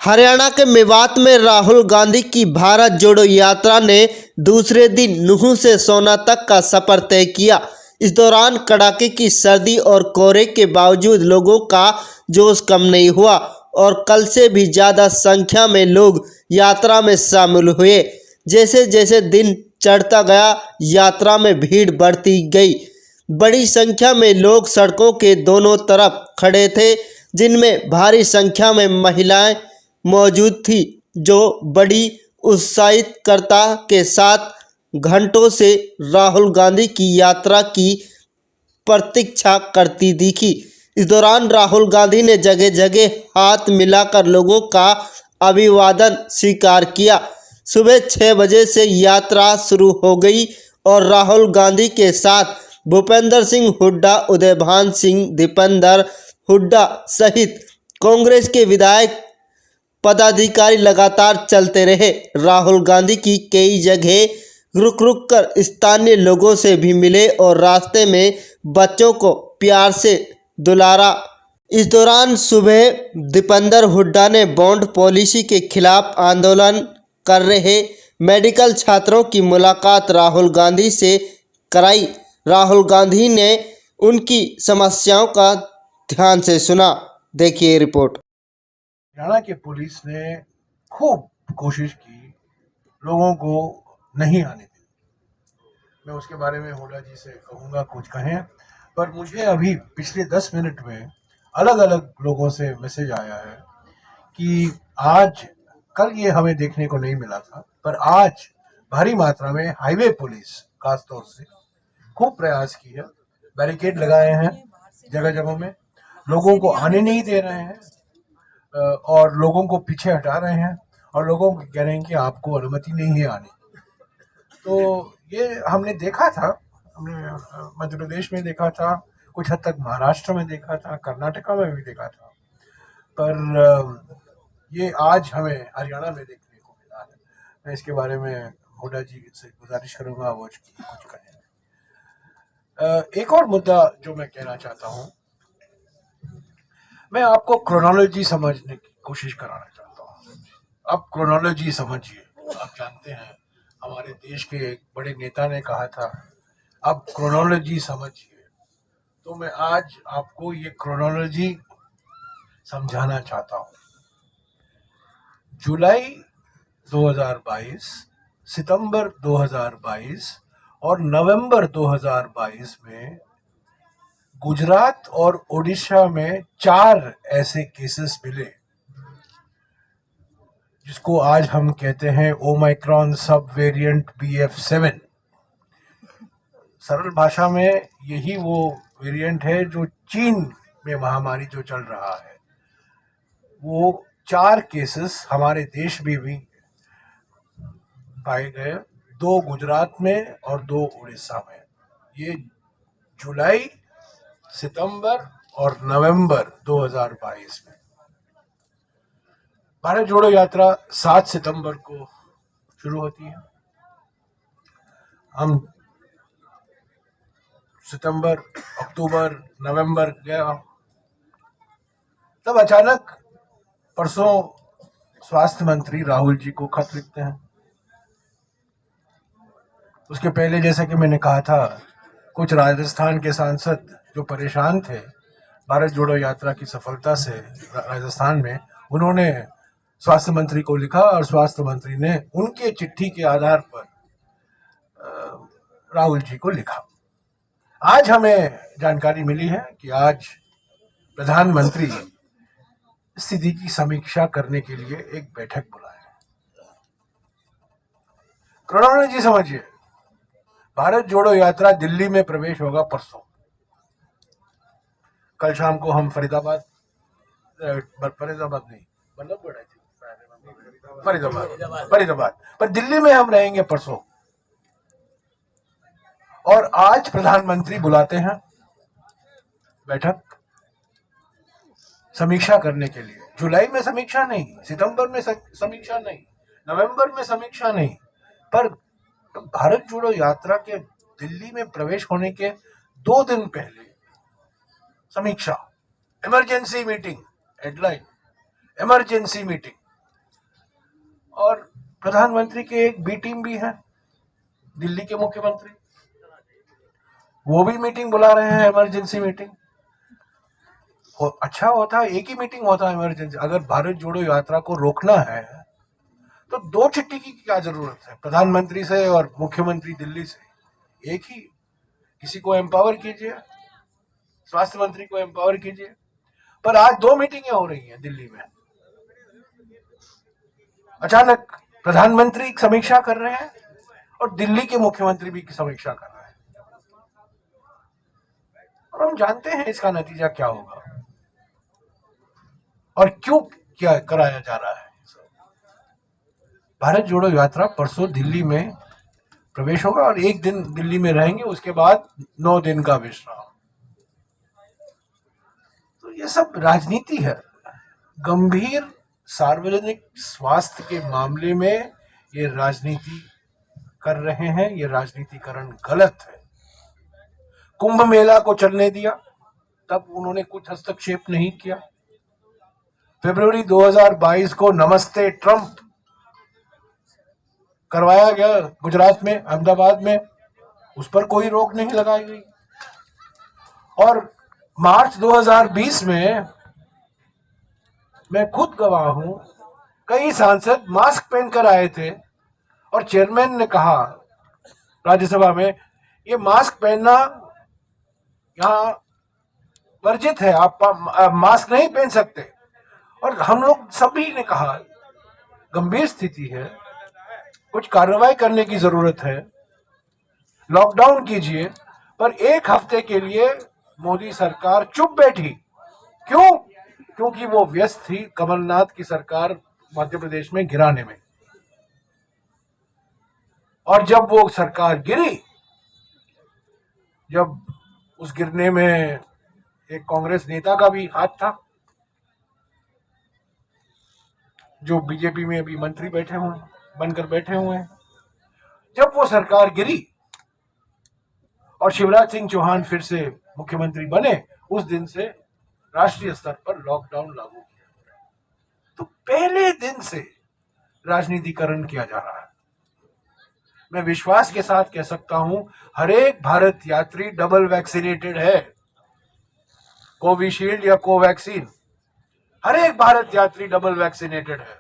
हरियाणा के मेवात में राहुल गांधी की भारत जोड़ो यात्रा ने दूसरे दिन नूंह से सोना तक का सफर तय किया। इस दौरान कड़ाके की सर्दी और कोहरे के बावजूद लोगों का जोश कम नहीं हुआ और कल से भी ज़्यादा संख्या में लोग यात्रा में शामिल हुए। जैसे जैसे दिन चढ़ता गया, यात्रा में भीड़ बढ़ती गई। बड़ी संख्या में लोग सड़कों के दोनों तरफ खड़े थे, जिनमें भारी संख्या में महिलाएं मौजूद थी, जो बड़ी उत्साहितकरता के साथ घंटों से राहुल गांधी की यात्रा की प्रतीक्षा करती दिखी। इस दौरान राहुल गांधी ने जगह जगह हाथ मिलाकर लोगों का अभिवादन स्वीकार किया। सुबह 6 बजे से यात्रा शुरू हो गई और राहुल गांधी के साथ भूपेंद्र सिंह हुड्डा, उदयभान सिंह, दीपेंद्र हुड्डा सहित कांग्रेस के विधायक पदाधिकारी लगातार चलते रहे। राहुल गांधी की कई जगह रुक रुक कर स्थानीय लोगों से भी मिले और रास्ते में बच्चों को प्यार से दुलारा। इस दौरान सुबह दीपेंद्र हुड्डा ने बॉन्ड पॉलिसी के खिलाफ आंदोलन कर रहे मेडिकल छात्रों की मुलाकात राहुल गांधी से कराई। राहुल गांधी ने उनकी समस्याओं का ध्यान से सुना। देखिए रिपोर्ट। हरियाणा की पुलिस ने खूब कोशिश की लोगों को नहीं आने दी। मैं उसके बारे में हुड्डा जी से कहूँगा कुछ कहें, पर मुझे अभी पिछले 10 मिनट में अलग अलग लोगों से मैसेज आया है कि आज कल ये हमें देखने को नहीं मिला था, पर आज भारी मात्रा में हाईवे पुलिस खासतौर से खूब प्रयास की है, बैरिकेड लगाए हैं जगह जगहों में, लोगों को आने नहीं दे रहे हैं और लोगों को पीछे हटा रहे हैं और लोगों को कह रहे हैं कि आपको अनुमति नहीं है आने। तो ये हमने देखा था, हमने मध्य प्रदेश में देखा था, कुछ हद तक महाराष्ट्र में देखा था, कर्नाटका में भी देखा था, पर ये आज हमें हरियाणा में देखने को मिला है। मैं इसके बारे में हुड्डा जी से गुजारिश करूंगा वो कुछ कहें। एक और मुद्दा जो मैं कहना चाहता हूँ, मैं आपको क्रोनोलॉजी समझने की कोशिश कराना चाहता हूँ। आप क्रोनोलॉजी समझिए। आप जानते हैं हमारे देश के एक बड़े नेता ने कहा था, आप क्रोनोलॉजी समझिए। तो मैं आज आपको ये क्रोनोलॉजी समझाना चाहता हूँ। जुलाई 2022, सितंबर 2022 और नवंबर 2022 में गुजरात और ओडिशा में 4 ऐसे केसेस मिले जिसको आज हम कहते हैं ओमाइक्रॉन सब वेरिएंट BF7। सरल भाषा में यही वो वेरिएंट है जो चीन में महामारी जो चल रहा है। वो 4 केसेस हमारे देश में भी पाए गए, 2 गुजरात में और 2 उड़ीसा में। ये जुलाई, सितंबर और नवंबर 2022 में। भारत जोड़ो यात्रा 7 सितंबर को शुरू होती है। हम सितंबर, अक्टूबर, नवंबर गया, तब अचानक परसों स्वास्थ्य मंत्री राहुल जी को खत लिखते हैं। उसके पहले जैसा कि मैंने कहा था, कुछ राजस्थान के सांसद जो परेशान थे भारत जोड़ो यात्रा की सफलता से राजस्थान में, उन्होंने स्वास्थ्य मंत्री को लिखा और स्वास्थ्य मंत्री ने उनके चिट्ठी के आधार पर राहुल जी को लिखा। आज हमें जानकारी मिली है कि आज प्रधानमंत्री स्थिति की समीक्षा करने के लिए एक बैठक बुलाए। क्रोनोलॉजी समझिए। भारत जोड़ो यात्रा दिल्ली में प्रवेश होगा परसों। कल शाम को हम फरीदाबाद नहीं, फरीदाबाद पर दिल्ली में हम रहेंगे परसों। और आज प्रधानमंत्री बुलाते हैं बैठक समीक्षा करने के लिए। जुलाई में समीक्षा नहीं, सितंबर में समीक्षा नहीं, नवंबर में समीक्षा नहीं, पर भारत जोड़ो यात्रा के दिल्ली में प्रवेश होने के 2 दिन पहले समीक्षा, emergency meeting, headline emergency meeting. और प्रधानमंत्री के एक बी टीम भी है, दिल्ली के मुख्यमंत्री, वो भी मीटिंग बुला रहे हैं, इमरजेंसी मीटिंग। अच्छा होता है एक ही मीटिंग होता है इमरजेंसी। अगर भारत जोड़ो यात्रा को रोकना है तो दो चिट्ठी की क्या जरूरत है, प्रधानमंत्री से और मुख्यमंत्री दिल्ली से एक ही। किसी को एम्पावर कीजिए, स्वास्थ्य मंत्री को एम्पावर कीजिए। पर आज दो मीटिंगें हो रही हैं दिल्ली में। अचानक प्रधानमंत्री समीक्षा कर रहे हैं और दिल्ली के मुख्यमंत्री भी समीक्षा कर रहे हैं, और हम जानते हैं इसका नतीजा क्या होगा और क्यों क्या कराया जा रहा है। भारत जोड़ो यात्रा परसों दिल्ली में प्रवेश होगा और एक दिन दिल्ली में रहेंगे, उसके बाद 9 दिन का विश्राम। तो ये सब राजनीति है। गंभीर सार्वजनिक स्वास्थ्य के मामले में ये राजनीति कर रहे हैं, ये राजनीतिकरण गलत है। कुंभ मेला को चलने दिया, तब उन्होंने कुछ हस्तक्षेप नहीं किया। फरवरी 2022 को नमस्ते ट्रंप करवाया गया गुजरात में, अहमदाबाद में, उस पर कोई रोक नहीं लगाई गई। और मार्च 2020 में मैं खुद गवाह हूं, कई सांसद मास्क पहनकर आए थे और चेयरमैन ने कहा राज्यसभा में, ये मास्क पहनना यहाँ वर्जित है, आप मास्क नहीं पहन सकते। और हम लोग सभी ने कहा गंभीर स्थिति है, कुछ कार्रवाई करने की जरूरत है, लॉकडाउन कीजिए। पर एक हफ्ते के लिए मोदी सरकार चुप बैठी। क्यों? क्योंकि वो व्यस्त थी कमलनाथ की सरकार मध्य प्रदेश में गिराने में। और जब वो सरकार गिरी, जब उस गिरने में एक कांग्रेस नेता का भी हाथ था, जो बीजेपी में अभी मंत्री बनकर बैठे हुए हैं। जब वो सरकार गिरी और शिवराज सिंह चौहान फिर से मुख्यमंत्री बने, उस दिन से राष्ट्रीय स्तर पर लॉकडाउन लागू किया। तो पहले दिन से राजनीतिकरण किया जा रहा है। मैं विश्वास के साथ कह सकता हूं, हर एक भारत यात्री डबल वैक्सीनेटेड है, कोविशील्ड या कोवैक्सीन। हर एक भारत यात्री डबल वैक्सीनेटेड है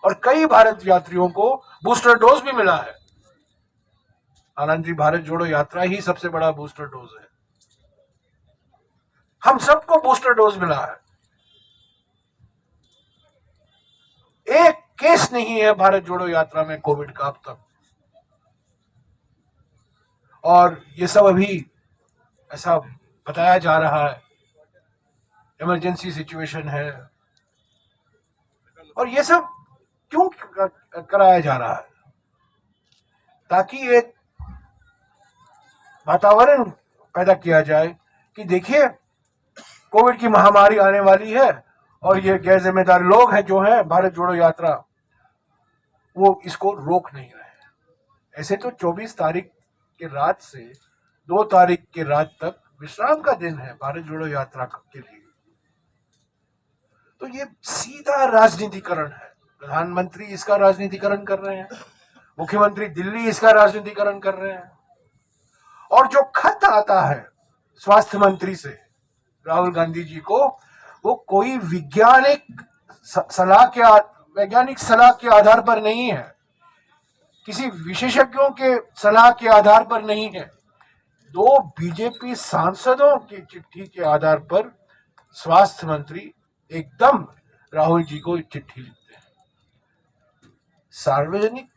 और कई भारत यात्रियों को बूस्टर डोज भी मिला है। हालांकि भारत जोड़ो यात्रा ही सबसे बड़ा बूस्टर डोज है। हम सबको बूस्टर डोज मिला है। एक केस नहीं है भारत जोड़ो यात्रा में कोविड का अब तक। और ये सब अभी ऐसा बताया जा रहा है, इमरजेंसी सिचुएशन है। और ये सब क्यों कराया जा रहा है? ताकि एक वातावरण पैदा किया जाए कि देखिए कोविड की महामारी आने वाली है और ये गैर जिम्मेदार लोग हैं जो हैं भारत जोड़ो यात्रा, वो इसको रोक नहीं रहे। ऐसे तो 24 तारीख के रात से 2 तारीख के रात तक विश्राम का दिन है भारत जोड़ो यात्रा के लिए। तो ये सीधा राजनीतिकरण है। प्रधानमंत्री इसका राजनीतिकरण कर रहे हैं, मुख्यमंत्री दिल्ली इसका राजनीतिकरण कर रहे हैं। और जो खत आता है स्वास्थ्य मंत्री से राहुल गांधी जी को, वो कोई वैज्ञानिक सलाह के आधार पर नहीं है, किसी विशेषज्ञों के सलाह के आधार पर नहीं है। 2 बीजेपी सांसदों की चिट्ठी के आधार पर स्वास्थ्य मंत्री एकदम राहुल जी को चिट्ठी लिखते हैं। सार्वजनिक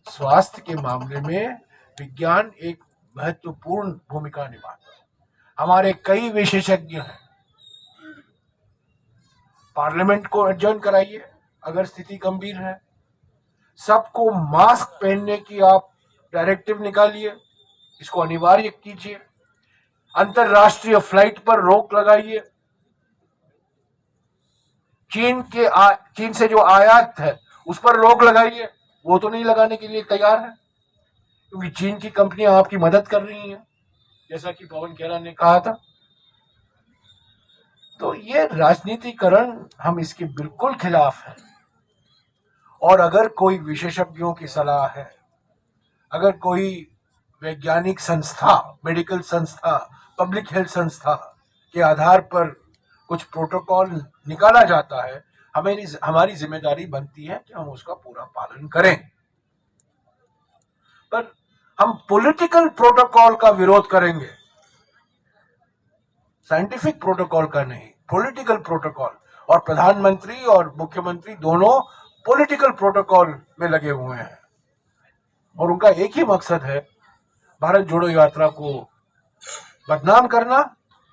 स्वास्थ्य के मामले में विज्ञान एक महत्वपूर्ण भूमिका निभाता है। हमारे कई विशेषज्ञ हैं। पार्लियामेंट को एडजर्न कराइए अगर स्थिति गंभीर है। सबको मास्क पहनने की आप डायरेक्टिव निकालिए, इसको अनिवार्य कीजिए। अंतरराष्ट्रीय फ्लाइट पर रोक लगाइए। चीन से जो आयात है उस पर रोक लगाइए। वो तो नहीं लगाने के लिए तैयार है क्योंकि चीन की कंपनियां आपकी मदद कर रही हैं, जैसा कि पवन खेरा ने कहा था। तो ये राजनीतिकरण, हम इसके बिल्कुल खिलाफ हैं। और अगर कोई विशेषज्ञों की सलाह है, अगर कोई वैज्ञानिक संस्था, मेडिकल संस्था, पब्लिक हेल्थ संस्था के आधार पर कुछ प्रोटोकॉल निकाला जाता है, हमारी जिम्मेदारी बनती है कि हम उसका पूरा पालन करें। पर हम पॉलिटिकल प्रोटोकॉल का विरोध करेंगे, साइंटिफिक प्रोटोकॉल का नहीं, पॉलिटिकल प्रोटोकॉल। और प्रधानमंत्री और मुख्यमंत्री दोनों पॉलिटिकल प्रोटोकॉल में लगे हुए हैं और उनका एक ही मकसद है, भारत जोड़ो यात्रा को बदनाम करना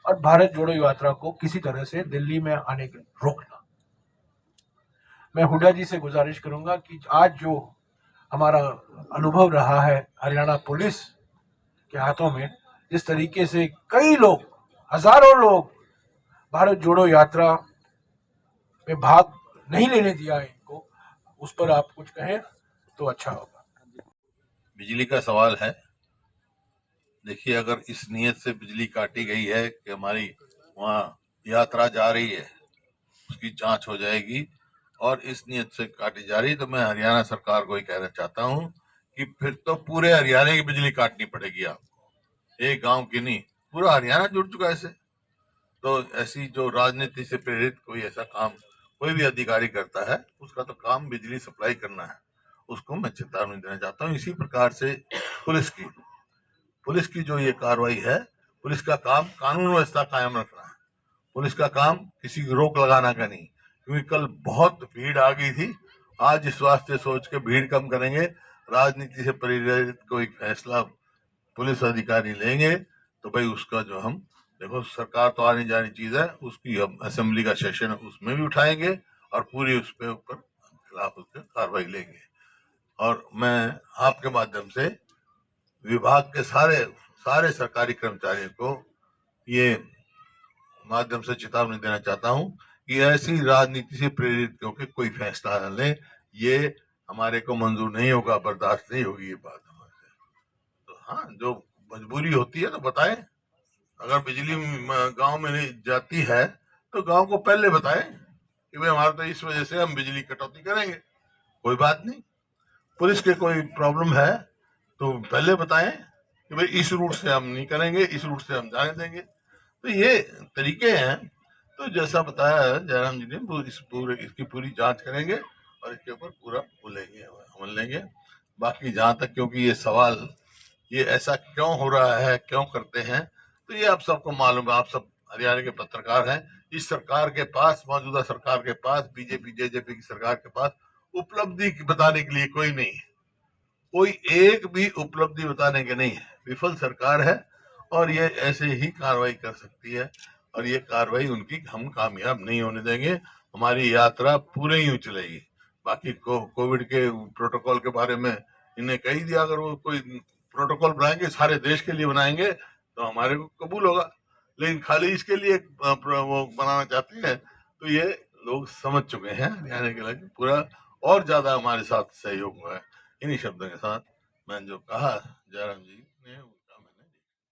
और भारत जोड़ो यात्रा को किसी तरह से दिल्ली में आने के रोकना। मैं हुड्डा जी से गुजारिश करूंगा कि आज जो हमारा अनुभव रहा है हरियाणा पुलिस के हाथों में, जिस तरीके से कई लोग, हजारों लोग भारत जोड़ो यात्रा में भाग नहीं लेने दिया इनको, उस पर आप कुछ कहें तो अच्छा होगा। बिजली का सवाल है। देखिए, अगर इस नियत से बिजली काटी गई है कि हमारी वहाँ यात्रा जा रही है, उसकी जांच हो जाएगी, और इस नियत से काटी जा रही, तो मैं हरियाणा सरकार को ही कहना चाहता हूँ कि फिर तो पूरे हरियाणा की बिजली काटनी पड़ेगी आपको, एक गांव की नहीं, पूरा हरियाणा जुड़ चुका है इससे। तो ऐसी जो राजनीति से प्रेरित कोई ऐसा काम कोई भी अधिकारी करता है, उसका तो काम बिजली सप्लाई करना है, उसको मैं चेतावनी देना चाहता हूँ। इसी प्रकार से पुलिस की जो ये कार्रवाई है, पुलिस का काम कानून व्यवस्था कायम रखना है, पुलिस का काम किसी की रोक लगाना का नहीं। क्योंकि कल बहुत भीड़ आ गई थी, आज इस वास्ते सोच के भीड़ कम करेंगे, राजनीति से प्रेरित कोई फैसला पुलिस अधिकारी लेंगे तो भाई उसका जो हम देखो, सरकार तो आने जानी चीज है, उसकी हम असेंबली का सेशन उसमें भी उठाएंगे और पूरी उस पे ऊपर खिलाफ उसके कार्रवाई लेंगे। और मैं आपके माध्यम से विभाग के सारे सरकारी कर्मचारियों को ये माध्यम से चेतावनी देना चाहता हूं कि ऐसी राजनीति से प्रेरित क्योंकि कोई फैसला न ले, ये हमारे को मंजूर नहीं होगा, बर्दाश्त नहीं होगी ये बात हमारे से। तो हाँ, जो मजबूरी होती है तो बताएं। अगर बिजली गांव में नहीं जाती है तो गांव को पहले बताएं कि भाई हमारा तो इस वजह से हम बिजली कटौती करेंगे, कोई बात नहीं। पुलिस के कोई प्रॉब्लम है तो पहले बताएं कि भाई इस रूट से हम नहीं करेंगे, इस रूट से हम जाने देंगे। तो ये तरीके हैं। तो जैसा बताया जयराम जी ने, इसकी पूरी जांच करेंगे और इसके ऊपर पूरा अमल लेंगे। बाकी जहां तक, क्योंकि ये सवाल ये ऐसा क्यों हो रहा है, क्यों करते हैं, तो ये आप सबको मालूम है, आप सब हरियाणा के पत्रकार हैं। इस सरकार के पास, मौजूदा सरकार के पास, बीजेपी जेजेपी की सरकार के पास उपलब्धि बताने के लिए कोई नहीं है, कोई एक भी उपलब्धि बताने के नहीं है। विफल सरकार है और ये ऐसे ही कार्रवाई कर सकती है और ये कार्रवाई उनकी हम कामयाब नहीं होने देंगे। हमारी यात्रा पूरे ही चलेगी। बाकी कोविड के प्रोटोकॉल के बारे में इन्हें कही दिया, अगर वो कोई प्रोटोकॉल बनाएंगे सारे देश के लिए बनाएंगे तो हमारे को कबूल होगा, लेकिन खाली इसके लिए वो बनाना चाहते हैं। तो ये लोग समझ चुके हैं हरियाणा के लिए पूरा और ज्यादा हमारे साथ सहयोग हुआ है। इन्हीं शब्दों के साथ मैंने जो कहा जयराम जी ने